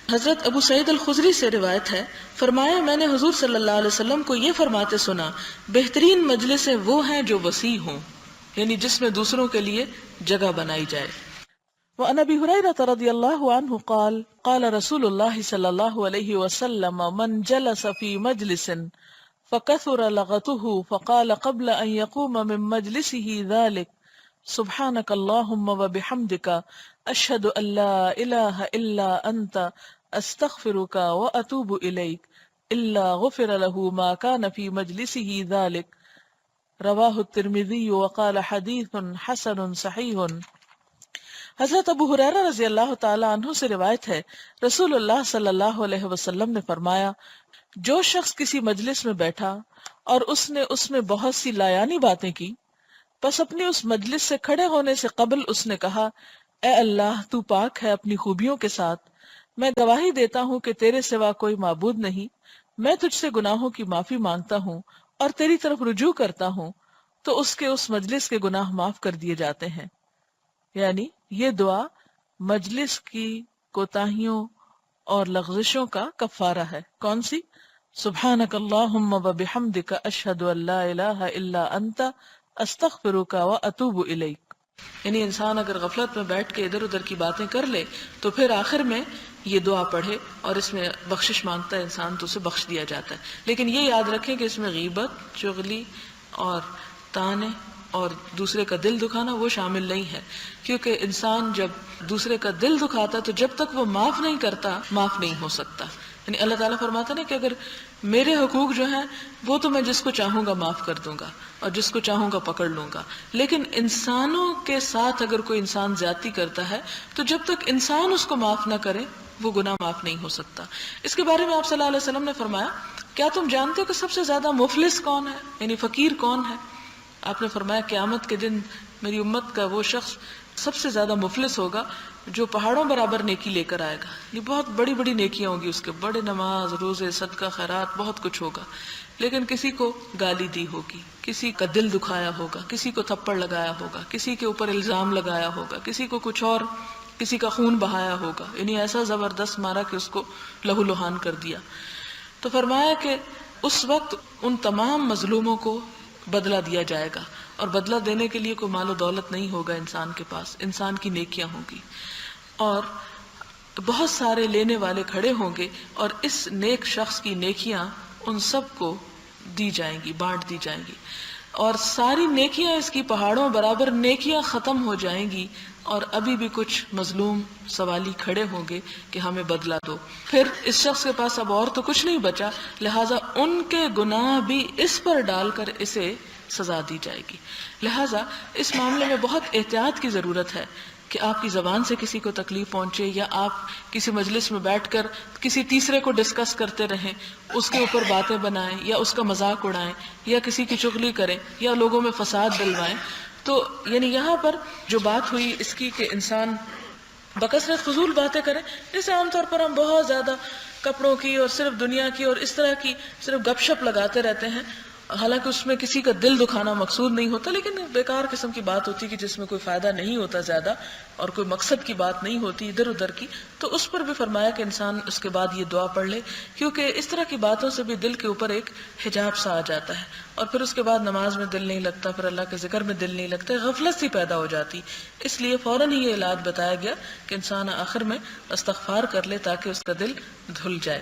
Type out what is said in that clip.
حضرت ابو سعید الخدری سے روایت ہے، فرمایا میں نے حضور صلی اللہ علیہ وسلم کو یہ فرماتے سنا، بہترین مجلسیں وہ ہیں جو وسیع ہوں، یعنی جس میں دوسروں کے لیے جگہ بنائی جائے۔ وعن ابی ہریرہ رضی اللہ عنہ قال قال رسول اللہ صلی اللہ علیہ وسلم من جلس فی مجلس فکثر لغته فقال قبل ان يقوم من مجلسه ذلك سبحانك اللهم وبحمدك اشهد ان لا اله الا انت استغفرك واتوب اليك الا غفر له ما كان في مجلسه ذلك رواہ الترمذی وقال حدیث حسن صحیح۔ حضرت ابو ہریرہ رضی اللہ تعالی عنہ سے روایت ہے، رسول اللہ صلی اللہ علیہ وسلم نے فرمایا، جو شخص کسی مجلس میں بیٹھا اور اس نے بہت سی لایانی باتیں کی، پس اپنی اس مجلس سے کھڑے ہونے سے قبل اس نے کہا، اے اللہ تو پاک ہے اپنی خوبیوں کے ساتھ، میں گواہی دیتا ہوں کہ تیرے سوا کوئی معبود نہیں، میں تجھ سے گناہوں کی معافی مانگتا ہوں اور تیری طرف رجوع کرتا ہوں، تو اس کے اس مجلس کے گناہ معاف کر دیے جاتے ہیں۔ یعنی یہ دعا مجلس کی کوتاہیوں اور لغزشوں کا کفارہ ہے۔ کون سی؟ سبحانک اللہم وبحمدک اشہد ان لا الہ الا انت استغفرک واتوب الیک۔ یعنی انسان اگر غفلت میں بیٹھ کے ادھر ادھر کی باتیں کر لے تو پھر آخر میں یہ دعا پڑھے اور اس میں بخشش مانگتا ہے انسان تو اسے بخش دیا جاتا ہے۔ لیکن یہ یاد رکھیں کہ اس میں غیبت، چغلی اور طعنے اور دوسرے کا دل دکھانا وہ شامل نہیں ہے، کیونکہ انسان جب دوسرے کا دل دکھاتا تو جب تک وہ معاف نہیں کرتا معاف نہیں ہو سکتا۔ یعنی اللہ تعالیٰ فرماتا نا کہ اگر میرے حقوق جو ہیں وہ تو میں جس کو چاہوں گا معاف کر دوں گا اور جس کو چاہوں گا پکڑ لوں گا، لیکن انسانوں کے ساتھ اگر کوئی انسان زیادتی کرتا ہے تو جب تک انسان اس کو معاف نہ کرے وہ گناہ معاف نہیں ہو سکتا۔ اس کے بارے میں آپ صلی اللہ علیہ وسلم نے فرمایا، کیا تم جانتے ہو کہ سب سے زیادہ مفلس کون ہے، یعنی فقیر کون ہے؟ آپ نے فرمایا قیامت کے دن میری امت کا وہ شخص سب سے زیادہ مفلس ہوگا جو پہاڑوں برابر نیکی لے کر آئے گا، یہ بہت بڑی بڑی نیکیاں ہوں گی اس کے، بڑے نماز روزے صدقہ خیرات بہت کچھ ہوگا، لیکن کسی کو گالی دی ہوگی، کسی کا دل دکھایا ہوگا، کسی کو تھپڑ لگایا ہوگا، کسی کے اوپر الزام لگایا ہوگا، کسی کو کچھ اور، کسی کا خون بہایا ہوگا، یعنی ایسا زبردست مارا کہ اس کو لہو لہان کر دیا۔ تو فرمایا کہ اس وقت ان تمام مظلوموں کو بدلہ دیا جائے گا، اور بدلہ دینے کے لیے کوئی مال و دولت نہیں ہوگا انسان کے پاس، انسان کی نیکیاں ہوں گی، اور بہت سارے لینے والے کھڑے ہوں گے اور اس نیک شخص کی نیکیاں ان سب کو دی جائیں گی، بانٹ دی جائیں گی، اور ساری نیکیاں اس کی پہاڑوں برابر نیکیاں ختم ہو جائیں گی، اور ابھی بھی کچھ مظلوم سوالی کھڑے ہوں گے کہ ہمیں بدلہ دو۔ پھر اس شخص کے پاس اب اور تو کچھ نہیں بچا، لہٰذا ان کے گناہ بھی اس پر ڈال کر اسے سزا دی جائے گی۔ لہٰذا اس معاملے میں بہت احتیاط کی ضرورت ہے کہ آپ کی زبان سے کسی کو تکلیف پہنچے، یا آپ کسی مجلس میں بیٹھ کر کسی تیسرے کو ڈسکس کرتے رہیں، اس کے اوپر باتیں بنائیں یا اس کا مذاق اڑائیں یا کسی کی چغلی کریں یا لوگوں میں فساد ڈلوائیں۔ تو یعنی یہاں پر جو بات ہوئی اس کی کہ انسان بکثرت فضول باتیں کریں، جیسے عام طور پر ہم بہت زیادہ کپڑوں کی اور صرف دنیا کی اور اس طرح کی صرف گپ شپ لگاتے رہتے ہیں، حالانکہ اس میں کسی کا دل دکھانا مقصود نہیں ہوتا، لیکن بیکار قسم کی بات ہوتی کہ جس میں کوئی فائدہ نہیں ہوتا زیادہ اور کوئی مقصد کی بات نہیں ہوتی ادھر ادھر کی، تو اس پر بھی فرمایا کہ انسان اس کے بعد یہ دعا پڑھ لے، کیونکہ اس طرح کی باتوں سے بھی دل کے اوپر ایک حجاب سا آ جاتا ہے، اور پھر اس کے بعد نماز میں دل نہیں لگتا، پھر اللہ کے ذکر میں دل نہیں لگتا، غفلت سی پیدا ہو جاتی۔ اس لیے فوراً ہی یہ علاج بتایا گیا کہ انسان آخر میں استغفار کر لے تاکہ اس کا دل دھل جائے۔